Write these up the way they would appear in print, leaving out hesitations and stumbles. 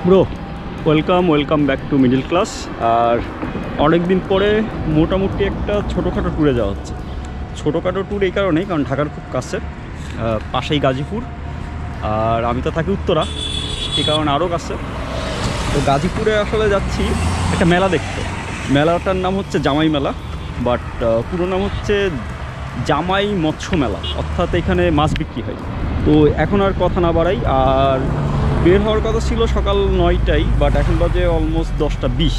Bro welcome back to middle class. আর অনেক দিন পরে মোটামুটি একটা ছোটোখাটো ট্যুরে যাওয়া হচ্ছে। ছোটোখাটো ট্যুর এই কারণেই কারণ ঢাকার খুব কাছে, পাশেই গাজীপুর, আর আমি তো থাকি উত্তরা, এই কারণে আরও কাছে। তো গাজীপুরে আসলে যাচ্ছি একটা মেলা দেখতে। মেলাটার নাম হচ্ছে জামাই মেলা, বাট পুরো নাম হচ্ছে জামাই মৎস্য মেলা, অর্থাৎ এখানে মাছ বিক্রি হয়। তো এখন আর কথা না বাড়াই, আর বের হওয়ার কথা ছিল সকাল 9টায়, বাট এখন বাজে অলমোস্ট 10টা 20।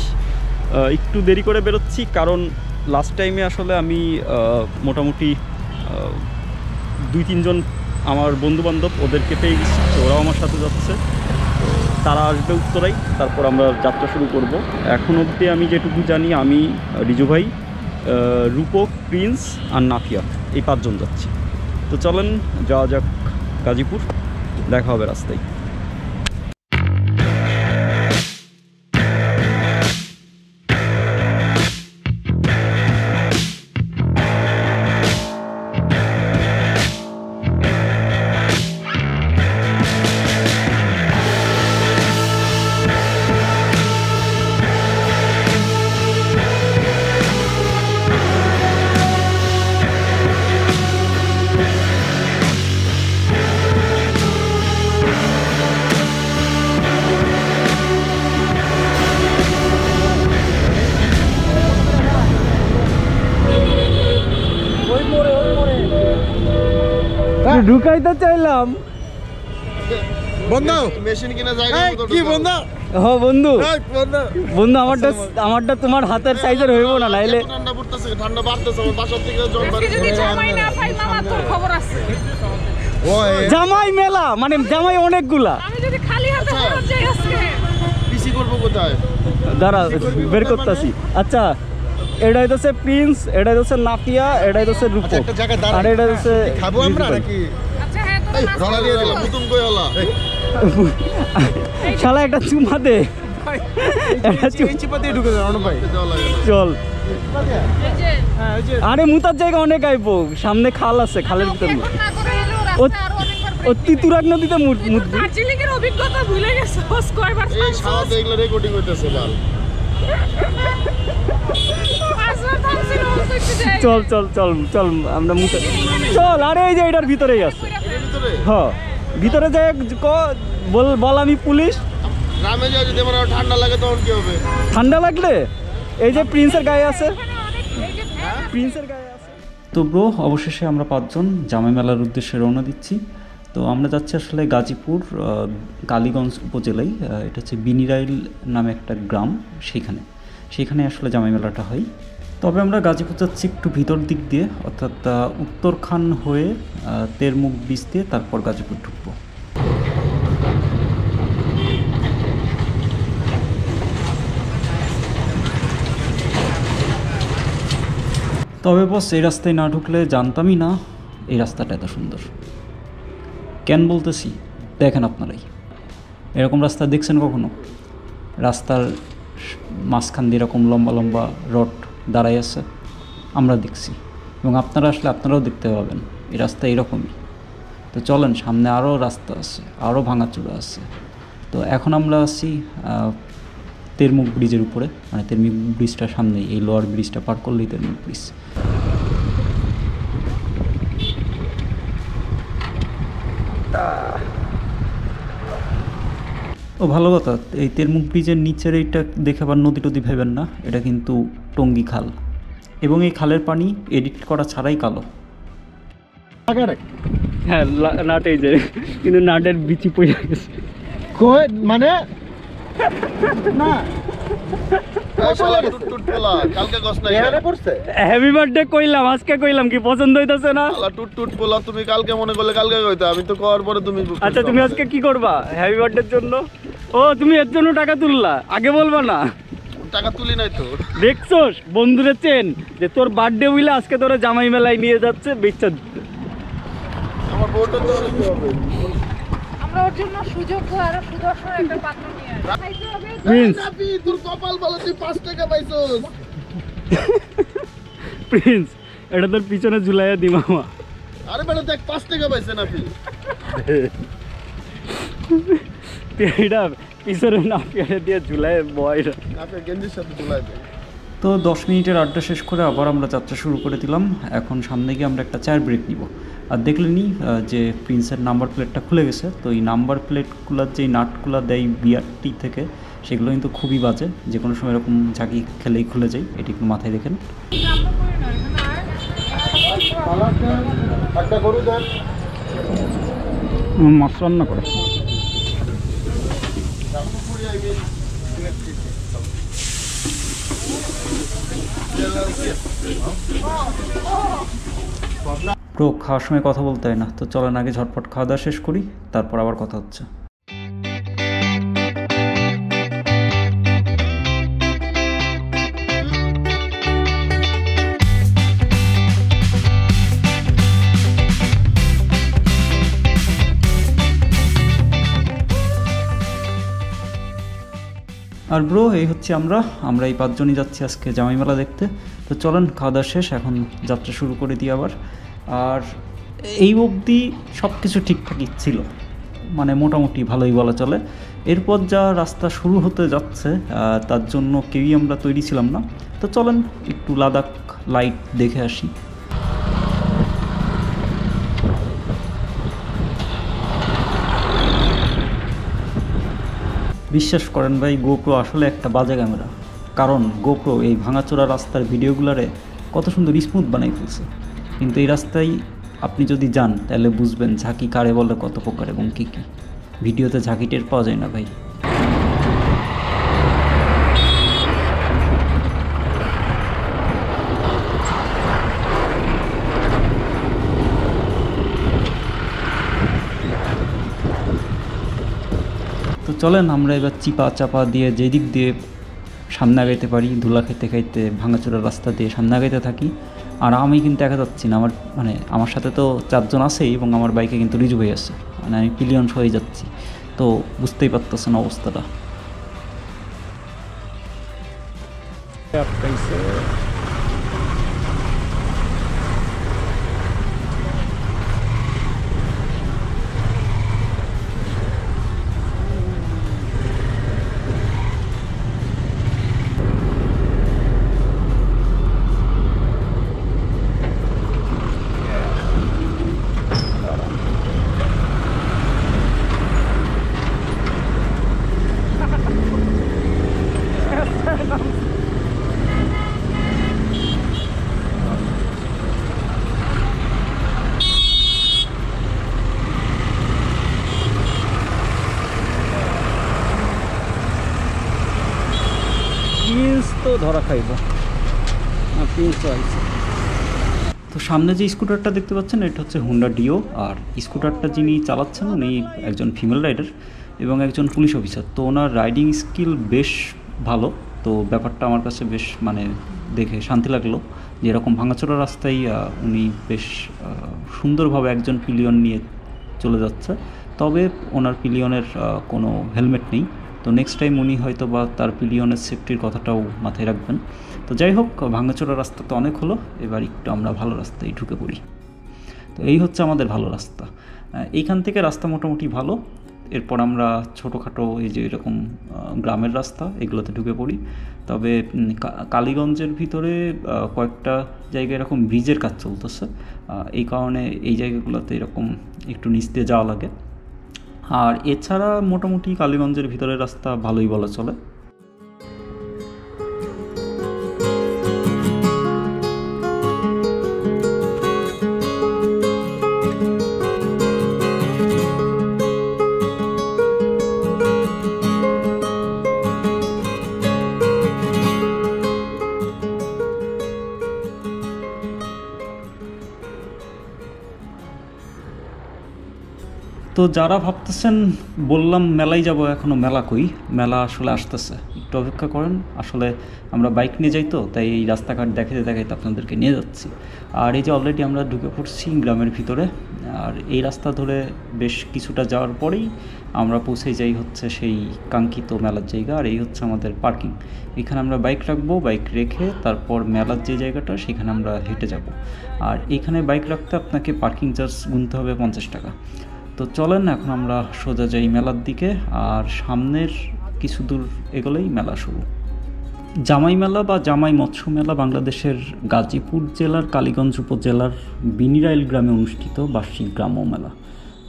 একটু দেরি করে বেরোচ্ছি কারণ লাস্ট টাইমে আসলে আমি মোটামুটি 2-3 জন আমার বন্ধুবান্ধব ওদেরকে পেয়ে গেছি, তো ওরাও আমার সাথে যাচ্ছে। তারা আসবে উত্তরাই, তারপর আমরা যাত্রা শুরু করব। এখন অবধি আমি যেটুকু জানি, আমি, রিজু ভাই, রূপক, প্রিন্স আর নাফিয়া, এই 5 জন যাচ্ছি। তো চলেন যাওয়া যাক গাজীপুর, দেখা হবে রাস্তায়। ঢুকাইতে চাইলাম বন্ধু, মেশিন কিনা জায়গা মতো কি বন্ধু? হ্যাঁ বন্ধু, বন্ধু আমারটা তোমার হাতের সাইজের হইব না, নাইলে ঠান্ডা পড়তেছে, ঠান্ডা বাড়তেছে, আমার বাসা থেকে জল বাড়ছে। যদি জামাই না পাই মামা, তোর খবর আছে। ওই জামাই মেলা মানে জামাই অনেকগুলা। আমি যদি খালি হাতে ফেরত যাই আজকে পিসি করব কোথায়? দাঁড়া বের করতেছি। আচ্ছা, এটাই তো প্রিন্স, এটাই তো নাফিয়া, এটাই তো রূপক, আর এটা হচ্ছে খাবো আমরা নাকি? আচ্ছা হ্যাঁ, তো রলা দিয়ে দিলাম প্রথম কই হলা শালা একটা চুমা দে, এটা চিপা দিয়ে ঢুকে যাও না ভাই, চল। আরে মুতার জায়গা অনেক আইবো, সামনে খাল আছে, খালের ভিতরে ও তিতুরাগ নদীতে মুতবি। দার্জিলিংয়ের অভিজ্ঞতা ভুলে গেছো, কয়বার এই সাথে এগুলো রেকর্ডিং হইতেছে লাল। চল চল চল চল আমরা মুখে চল। আরে এই যে এটার ভিতরেই আছে, হ্যাঁ ভিতরে যাই বল। আমি পুলিশ গ্রামে যাই, যদি আমার ঠান্ডা লাগে তখন কি হবে? ঠান্ডা লাগলে এই যে প্রিন্সের গায়ে আছে, প্রিন্সের গায়ে আছে। তো ব্রো অবশেষে আমরা 5 জন জামাই মেলার উদ্দেশ্যে রওনা দিচ্ছি। তো আমরা যাচ্ছি আসলে গাজীপুর কালীগঞ্জ উপজেলায়, এটা হচ্ছে বিনিরাইল নামে একটা গ্রাম, সেখানে আসলে জামাই মেলাটা হয়। তবে আমরা গাজীপুর যাচ্ছি একটু ভিতর দিক দিয়ে, অর্থাৎ উত্তরখান হয়ে তেরমুখ ব্রিজ দিয়ে তারপর গাজীপুর ঢুকবো। তবে বস এই রাস্তায় না ঢুকলে জানতামই না এই রাস্তাটা এত সুন্দর। কেন বলতেছি দেখেন আপনারাই, এরকম রাস্তা দেখছেন কখনো? রাস্তার মাঝখান দিয়ে এরকম লম্বা লম্বা রড দাঁড়াই আছে, আমরা দেখছি, এবং আপনারা আসলে আপনারাও দেখতে পাবেন এই রাস্তা এরকমই। তো চলেন, সামনে আরও রাস্তা আছে, আরও ভাঙাচোরা আছে। তো এখন আমরা আছি তেরমুখ ব্রিজের উপরে, মানে তেরমুখ ব্রিজটার সামনেই, এই লোয়ার ব্রিজটা পার করলেই তেরমুখ ব্রিজ। ও ভালো কথা, এই তেরমুখ ব্রিজের নিচের এইটা দেখে আবার নদী টদী ভেবেন না, এটা কিন্তু টঙ্গী খাল, এবং এই খালের পানি এডিট করা ছাড়াই কালো। হ্যাঁ নাট এই যে, কিন্তু নাটের বিচি পড়ে গেছে মানে না। হ্যাপি বার্থডে কইলাম, আজকে কইলাম কি পছন্দ হইতাছে না? টুট পোলা তুমি কালকে মনে করলে কালকে কইতা, আমি তো করার পরে তুমি। আচ্ছা তুমি আজকে কি করবা হ্যাপি বার্থডের জন্য? ও তুমি এর জন্য টাকা তুললা, আগে বলবা না? টাকা তুলি নাই তো। দেখছোস বন্ধুরে চেন যে তোর বার্থডে হইলে আজকে তোরা জামাই মেলায় নিয়ে যাচ্ছে বেচা দিতে। আমার বউটা তো হবে, আমরা ওর জন্য সুযোগ আর সুদর্শন একটা পাত্র নিয়ে আসি। তোর কপাল ভালো, তুই 5 টাকা পাইছস। প্রিন্স এটা তোর পিছনে ঝুলাইয়া দি মামা। আরে বেটা দেখ 5 টাকা পাইছে না ফি। এটা পিছনে না পেয়ারে দিয়ে ঝুলায় বয় গেঞ্জির সাথে ঝুলাই দেয়। তো 10 মিনিটের আড্ডা শেষ করে আবার আমরা যাত্রা শুরু করে দিলাম। এখন সামনে গিয়ে আমরা একটা চায়ের ব্রেক নিব। আর দেখলেনি যে প্রিন্সের নাম্বার প্লেটটা খুলে গেছে। তো এই নাম্বার প্লেটগুলোর যেই নাটগুলো দেয় বিআরটি থেকে, সেগুলো কিন্তু খুবই বাজে, যে কোনো সময় এরকম ঝাঁকি খেলেই খুলে যায়। এটি একটু মাথায় রেখেন। মাছ রান্না করে ব্রো, খাওয়ার সময় কথা বলতে হয় না। তো চলেন আগে ঝটপট খাওয়া দাওয়া শেষ করি, তারপর আবার কথা হচ্ছে। আর ব্রো, এই হচ্ছে আমরা এই 5 জনই যাচ্ছি আজকে জামাই মেলা দেখতে। তো চলেন, খাওয়া দাওয়া শেষ, এখন যাত্রা শুরু করে দিই আবার। আর এই অবধি সব কিছু ঠিকঠাকই ছিল, মানে মোটামুটি ভালোই বলা চলে। এরপর যা রাস্তা শুরু হতে যাচ্ছে তার জন্য কেউই আমরা তৈরি ছিলাম না। তো চলেন একটু লাদাখ লাইট দেখে আসি। বিশ্বাস করেন ভাই, গোপ্রো আসলে একটা বাজে ক্যামেরা। কারণ গোপ্রো এই ভাঙাচোরা রাস্তার ভিডিওগুলোরে কত সুন্দর স্মুথ বানাই ফেলছে, কিন্তু এই রাস্তায় আপনি যদি যান তাহলে বুঝবেন ঝাঁকি কারে বলে, কত প্রকার এবং কী কী। ভিডিওতে ঝাঁকি টের পাওয়া যায় না ভাই। তো চলেন আমরা এবার চিপা চাপা দিয়ে যেদিক দিয়ে সামনে আগাইতে পারি, ধুলা খাইতে খাইতে ভাঙাচোরা রাস্তা দিয়ে সামনে আগাইতে থাকি। আর আমি কিন্তু একা যাচ্ছি না, আমার সাথে তো 4 জন আছেই, এবং আমার বাইকে কিন্তু রিজু হয়ে আছে, মানে আমি পিলিয়ন সহই যাচ্ছি। তো বুঝতেই পারতেছেন অবস্থাটা। তো ধরা খাইব তো সামনে যে স্কুটারটা দেখতে পাচ্ছেন, এটা হচ্ছে হুন্ডা ডিও। আর স্কুটারটা যিনি চালাচ্ছেন উনি একজন ফিমেল রাইডার এবং একজন পুলিশ অফিসার। তো ওনার রাইডিং স্কিল বেশ ভালো। তো ব্যাপারটা আমার কাছে বেশ দেখে শান্তি লাগলো যে এরকম ভাঙাচোরা রাস্তায় উনি বেশ সুন্দরভাবে একজন পিলিয়ন নিয়ে চলে যাচ্ছে। তবে ওনার পিলিয়নের কোনো হেলমেট নেই। তো নেক্সট টাইম উনি হয়তো বা তার পিলিয়নের সেফটির কথাটাও মাথায় রাখবেন। তো যাই হোক, ভাঙাচোরা রাস্তা তো অনেক হলো, এবার একটু আমরা ভালো রাস্তায় ঢুকে পড়ি। তো এই হচ্ছে আমাদের ভালো রাস্তা। এইখান থেকে রাস্তা মোটামুটি ভালো। এরপর আমরা ছোটোখাটো এই যে এরকম গ্রামের রাস্তা, এগুলোতে ঢুকে পড়ি। তবে কালীগঞ্জের ভিতরে কয়েকটা জায়গায় এরকম ব্রিজের কাজ চলতেছে, এই কারণে এই জায়গাগুলোতে এরকম একটু নিচ দিয়ে যাওয়া লাগে। আর এছাড়া মোটামুটি কালীগঞ্জের ভিতরের রাস্তা ভালোই বলা চলে। তো যারা ভাবতেছেন বললাম মেলায় যাব, এখনও মেলা কই, মেলা আসলে আসতেছে, একটু অপেক্ষা করেন। আসলে আমরা বাইক নিয়ে যাই, তো তাই এই রাস্তাঘাট দেখাতে দেখাইতে আপনাদেরকে নিয়ে যাচ্ছি। আর এই যে অলরেডি আমরা ঢুকে পড়ছি গ্রামের ভিতরে। আর এই রাস্তা ধরে বেশ কিছুটা যাওয়ার পরেই আমরা পৌঁছে যাই হচ্ছে সেই কাঙ্ক্ষিত মেলার জায়গা। আর এই হচ্ছে আমাদের পার্কিং। এখানে আমরা বাইক রাখবো, বাইক রেখে তারপর মেলার যে জায়গাটা সেখানে আমরা হেঁটে যাব। আর এখানে বাইক রাখতে আপনাকে পার্কিং চার্জ গুনতে হবে 50 টাকা। তো চলেন এখন আমরা সোজা যাই মেলার দিকে, আর সামনের কিছু দূর এগোলেই মেলা শুরু। জামাই মেলা বা জামাই মৎস্য মেলা বাংলাদেশের গাজীপুর জেলার কালীগঞ্জ উপজেলার বিনিরাইল গ্রামে অনুষ্ঠিত বার্ষিক গ্রাম্য মেলা।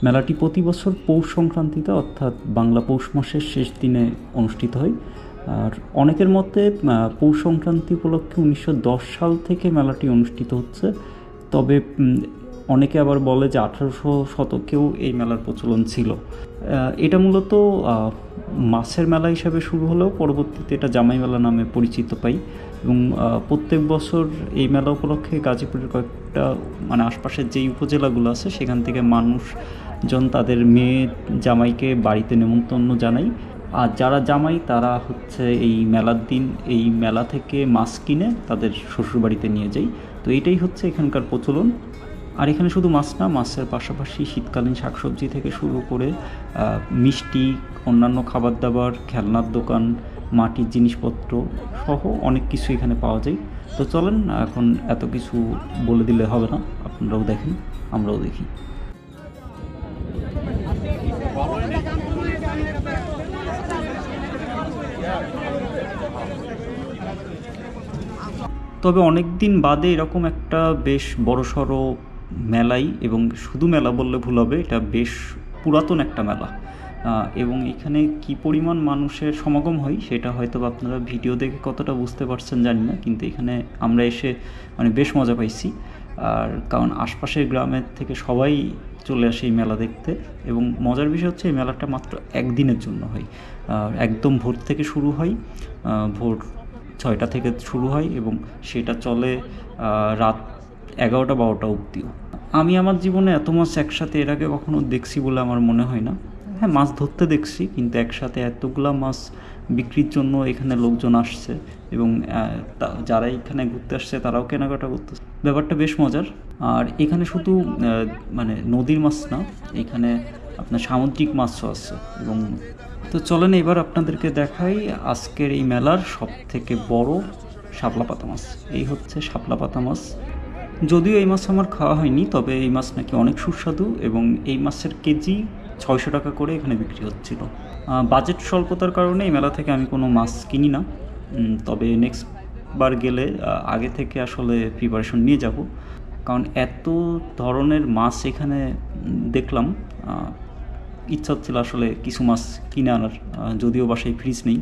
মেলাটি প্রতি বছর পৌষ সংক্রান্তিতে অর্থাৎ বাংলা পৌষ মাসের শেষ দিনে অনুষ্ঠিত হয়। আর অনেকের মতে পৌষ সংক্রান্তি উপলক্ষে 1910 সাল থেকে মেলাটি অনুষ্ঠিত হচ্ছে, তবে অনেকে আবার বলে যে 1800 শতকেও এই মেলার প্রচলন ছিল। এটা মূলত মাছের মেলা হিসাবে শুরু হলেও পরবর্তীতে এটা জামাই মেলা নামে পরিচিত পাই, এবং প্রত্যেক বছর এই মেলা উপলক্ষে গাজীপুরের কয়েকটা আশপাশের যেই উপজেলাগুলো আছে সেখান থেকে মানুষজন তাদের মেয়ে জামাইকে বাড়িতে নেমন্তন্ন জানায়। আর যারা জামাই তারা হচ্ছে এই মেলার দিন এই মেলা থেকে মাছ কিনে তাদের শ্বশুরবাড়িতে নিয়ে যায়। তো এইটাই হচ্ছে এখানকার প্রচলন। আর এখানে শুধু মাছ না, মাছের পাশাপাশি শীতকালীন শাকসবজি থেকে শুরু করে মিষ্টি, অন্যান্য খাবার দাবার, খেলনার দোকান, মাটির জিনিসপত্র সহ অনেক কিছু এখানে পাওয়া যায়। তো চলেন, এখন এত কিছু বলে দিলে হবে না, আপনারাও দেখেন, আমরাও দেখি। তবে অনেক দিন বাদে এরকম একটা বেশ বড়সড় মেলাই, এবং শুধু মেলা বললে ভুল হবে, এটা বেশ পুরাতন একটা মেলা। এবং এখানে কি পরিমাণ মানুষের সমাগম হয় সেটা হয়তো আপনারা ভিডিও দেখে কতটা বুঝতে পারছেন জানি না, কিন্তু এখানে আমরা এসে বেশ মজা পাইছি। আর কারণ আশপাশের গ্রামের থেকে সবাই চলে আসে এই মেলা দেখতে, এবং মজার বিষয় হচ্ছে এই মেলাটা মাত্র একদিনের জন্য হয়। একদম ভোর থেকে শুরু হয়, ভোর 6টা থেকে শুরু হয় এবং সেটা চলে রাত 11টা-12টা অবধিও। আমি আমার জীবনে এত মাছ একসাথে এর আগে কখনো দেখছি বলে আমার মনে হয় না। হ্যাঁ, মাছ ধরতে দেখছি, কিন্তু একসাথে এতগুলা মাছ বিক্রির জন্য এখানে লোকজন আসছে, এবং যারা এখানে ঘুরতে আসছে তারাও কেনাকাটা করতেছে। ব্যাপারটা বেশ মজার। আর এখানে শুধু নদীর মাছ না, এখানে আপনার সামুদ্রিক মাছও আছে। এবং তো চলেন এবার আপনাদেরকে দেখাই আজকের এই মেলার সব থেকে বড় শাপলা পাতা মাছ। এই হচ্ছে শাপলা পাতা মাছ। যদিও এই মাছ আমার খাওয়া হয়নি, তবে এই মাছ নাকি অনেক সুস্বাদু, এবং এই মাছের কেজি 600 টাকা করে এখানে বিক্রি হচ্ছিল। বাজেট স্বল্পতার কারণে এই মেলা থেকে আমি কোনো মাছ কিনি না, তবে নেক্সট বার গেলে আগে থেকে আসলে প্রিপারেশন নিয়ে যাব, কারণ এত ধরনের মাছ এখানে দেখলাম, ইচ্ছা হচ্ছিল আসলে কিছু মাছ কিনে আনার, যদিও বাসায় ফ্রিজ নেই।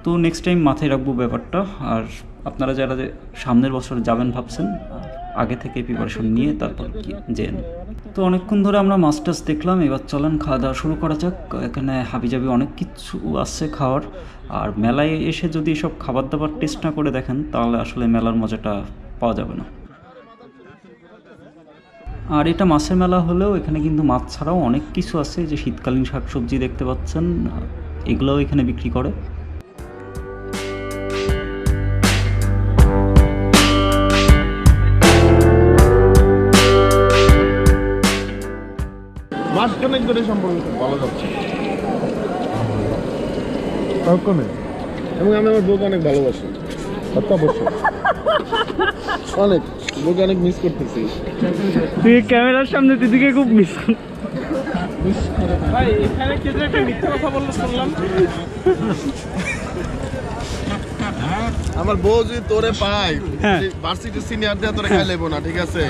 তো নেক্সট টাইম মাথায় রাখবো ব্যাপারটা। আর আপনারা যারা সামনের বছর যাবেন ভাবছেন, আগে থেকে প্রিপারেশন নিয়ে তারপর যেন। তো অনেকক্ষণ ধরে আমরা মাছ টাছ দেখলাম, এবার চলেন খাওয়া দাওয়া শুরু করা যাক। এখানে হাবিজাবি অনেক কিছু আছে খাওয়ার, আর মেলায় এসে যদি এসব খাবার দাবার টেস্ট না করে দেখেন তাহলে আসলে মেলার মজাটা পাওয়া যাবে না। আর এটা মাছের মেলা হলেও এখানে কিন্তু মাছ ছাড়াও অনেক কিছু আছে, যে শীতকালীন শাকসবজি দেখতে পাচ্ছেন, এগুলোও এখানে বিক্রি করে। মাস কানেক্ট করে সম্পর্ক ভালো যাচ্ছে এবং আমি আমার বউকে অনেক ভালোবাসি। অবশ্যই অনেক বউকে অনেক মিস করতেছি। তুই ক্যামেরার সামনে দিদিকে খুব মিস কর। ভাই এখানে কে যে একটা মিথ্যা কথা বললো শুনলাম। আমার বউ যদি তোরে পায়, ভার্সিটি সিনিয়র দিয়ে তোরে খাই লেবো না, ঠিক আছে?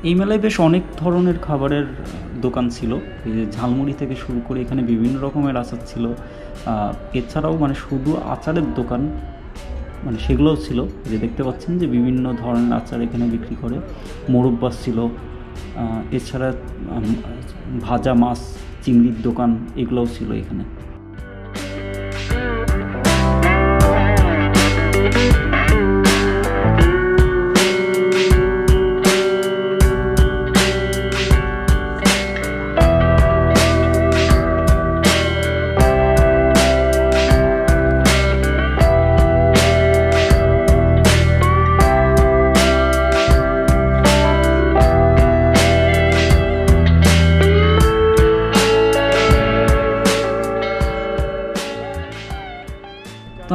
এই মেলায় বেশ অনেক ধরনের খাবারের দোকান ছিল, এই যে ঝালমুড়ি থেকে শুরু করে এখানে বিভিন্ন রকমের আচার ছিল। এছাড়াও শুধু আচারের দোকান সেগুলোও ছিল, যে দেখতে পাচ্ছেন যে বিভিন্ন ধরনের আচার এখানে বিক্রি করে। মোরব্বাস ছিল, এছাড়া ভাজা মাছ, চিংড়ির দোকান, এগুলোও ছিল এখানে।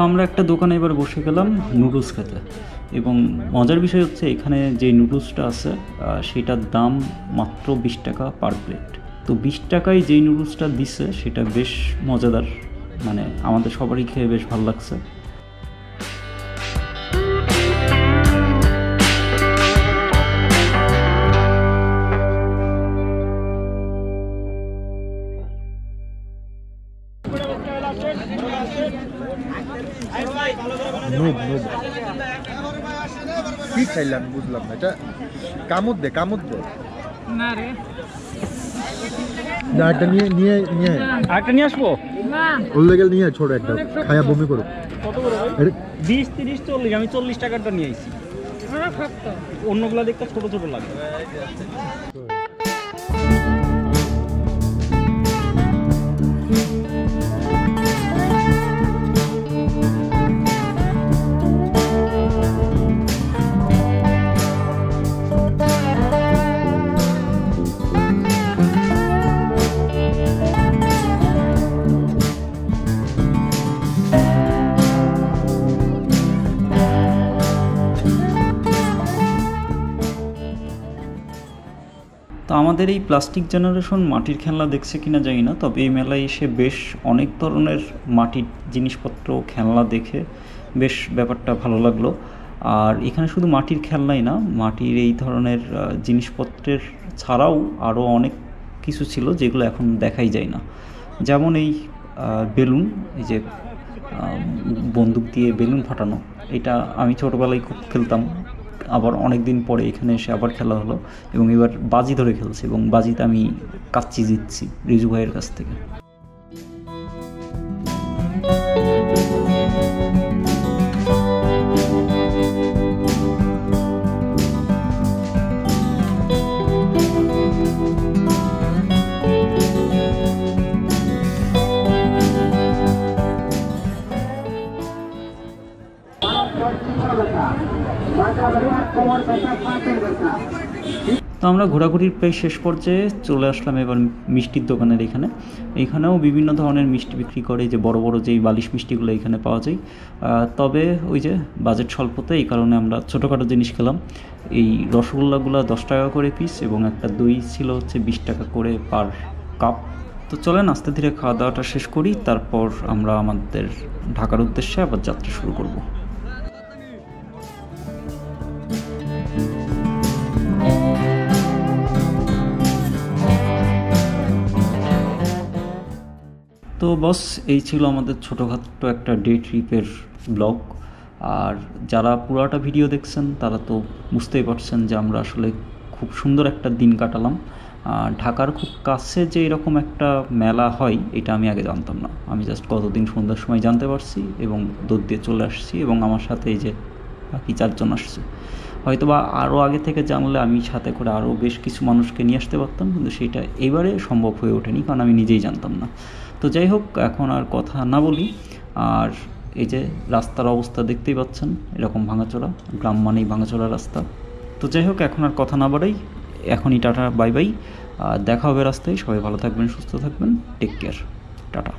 আমরা একটা দোকানে এবার বসে গেলাম নুডলস খেতে, এবং মজার বিষয় হচ্ছে এখানে যে নুডলসটা আছে সেটার দাম মাত্র 20 টাকা পার প্লেট। তো 20 টাকায় যেই নুডলসটা দিচ্ছে সেটা বেশ মজাদার, মানে আমাদের সবারই খেয়ে বেশ ভালো লাগছে। কি খাইলাম বুঝলাম না, এটা কামড় দে না রে, একটা নিয়ে নিয়ে নিয়ে আরেকটা নিয়ে আসবো। ওর লেগে নিয়ে ছোট একটা খায়া বমি করো। কত করে ভাই? 20, 30, 40। আমি 40 টাকারটা নিয়ে আইছি। অন্যগুলো দেখতে ছোট ছোট লাগে। তো আমাদের এই প্লাস্টিক জেনারেশন মাটির খেলনা দেখছে কিনা জানি না, তবে এই মেলায় এসে বেশ অনেক ধরনের মাটির জিনিসপত্র খেলনা দেখে বেশ ব্যাপারটা ভালো লাগলো। আর এখানে শুধু মাটির খেলনাই না, মাটির এই ধরনের জিনিসপত্রের ছাড়াও আরও অনেক কিছু ছিল যেগুলো এখন দেখাই যায় না। যেমন এই বেলুন, এই যে বন্দুক দিয়ে বেলুন ফাটানো, এটা আমি ছোটোবেলায় খুব খেলতাম। আবার অনেক দিন পরে এখানে এসে আবার খেলা হলো, এবং এবার বাজি ধরে খেলছি, এবং বাজিতে আমি কাচ্চি জিতছি রিজু ভাইয়ের কাছ থেকে। তো আমরা ঘোরাঘুরির প্রায় শেষ পর্যায়ে চলে আসলাম এবার মিষ্টির দোকানের এখানেও বিভিন্ন ধরনের মিষ্টি বিক্রি করে, যে বড় বড় যেই বালিশ মিষ্টিগুলো এখানে পাওয়া যায়। তবে ওই যে বাজেট স্বল্পতে, এই কারণে আমরা ছোটোখাটো জিনিস খেলাম। এই রসগোল্লাগুলো 10 টাকা করে পিস, এবং একটা দই ছিল হচ্ছে 20 টাকা করে পার কাপ। তো চলেন আস্তে ধীরে খাওয়া দাওয়াটা শেষ করি, তারপর আমরা আমাদের ঢাকার উদ্দেশ্যে আবার যাত্রা শুরু করব। তো বস, এই ছিল আমাদের ছোটোখাটো একটা ডে ট্রিপের ব্লগ। আর যারা পুরাটা ভিডিও দেখছেন তারা তো বুঝতেই পারছেন যে আমরা আসলে খুব সুন্দর একটা দিন কাটালাম। ঢাকার খুব কাছে যে এরকম একটা মেলা হয় এটা আমি আগে জানতাম না। আমি জাস্ট গতদিন সন্ধ্যার সময় জানতে পারছি এবং দৌড় দিয়ে চলে আসছি, এবং আমার সাথে এই যে বাকি 4 জন আসছে। হয়তো বা আরও আগে থেকে জানলে আমি সাথে করে আরও বেশ কিছু মানুষকে নিয়ে আসতে পারতাম, কিন্তু সেটা এবারে সম্ভব হয়ে ওঠেনি, কারণ আমি নিজেই জানতাম না। তো যাই হোক, এখন আর কথা না বলি। আর এই যে রাস্তার অবস্থা দেখতেই পাচ্ছেন, এরকম ভাঙাচোরা, গ্রাম মানেই ভাঙাচোরা রাস্তা। তো যাই হোক, এখন আর কথা না বাড়াই, এখনই টাটা বাই বাই। দেখা হবে রাস্তায়। সবাই ভালো থাকবেন, সুস্থ থাকবেন, টেক কেয়ার, টাটা।